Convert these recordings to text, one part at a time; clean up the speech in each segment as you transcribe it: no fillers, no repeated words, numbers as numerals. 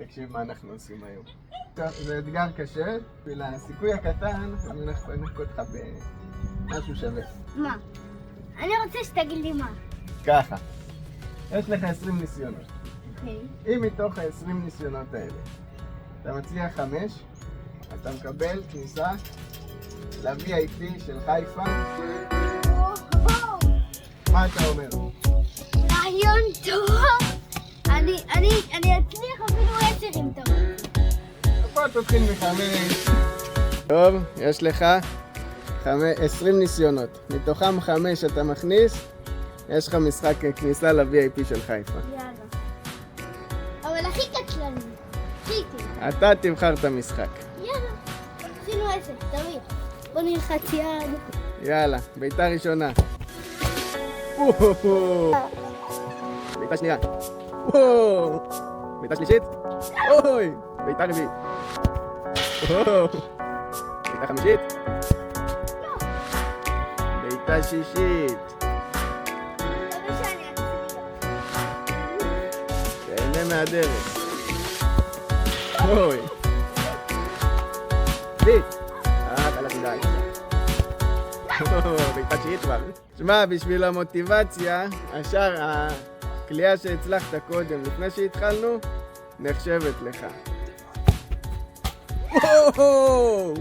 תקשיב מה אנחנו עושים היום. טוב, זה אתגר קשה, ולסיכוי הקטן, אני הולך לנקות אותך במשהו שווה. מה? אני רוצה שתגיד לי מה. ככה, יש לך 20 ניסיונות. אוקיי. אם מתוך ה-20 ניסיונות האלה אתה מצליח 5, אתה מקבל כניסה ל-VIP של חיפה. מה אתה אומר? רעיון טוב! אני אצליח אפילו 10 אם אתה רוצה. בוא תתחיל מ5. טוב, יש לך 20 ניסיונות. מתוכם 5 אתה מכניס, יש לך משחק כניסה ל-VIP של חיפה. יאללה. אבל הכי קטלני. הכי טוב. אתה תבחר את המשחק. יאללה. עשינו 10, תמיד. בוא נלחץ יד. יאללה, בעיטה ראשונה. בעיטה שנייה. בעיטה שלישית. אוי! בעיטה רביעית. בעיטה חמישית. בעיטה שישית. תהנה מהדרך. אוי! ביט! חלק מדי. בעיטה שיעית כבר. שמע, בשביל המוטיבציה, השאר, הקליעה שהצלחת קודם, לפני שהתחלנו, נחשבת לך. וואו!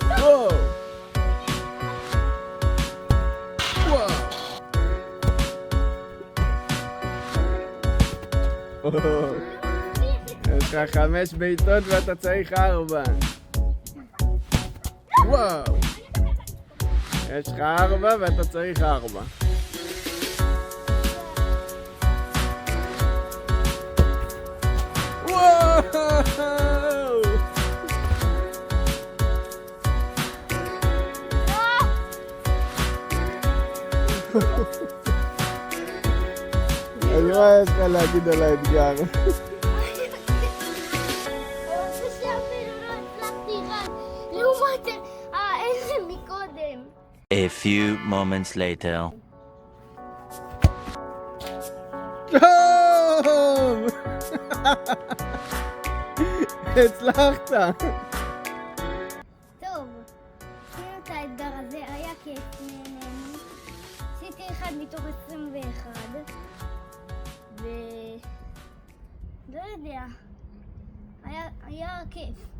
וואו! וואו! יש לך 5 בעיטות ואתה צריך 4. וואו! יש לך 4 ואתה צריך 4. וואו! אז מה יש לך להגיד על האתגר? A few moments later. טוב! הצלחת! טוב, עשינו את האתגר הזה, היה כיף, נהנינו. עשיתי 1 מתוך 21, לא יודע, היה כיף.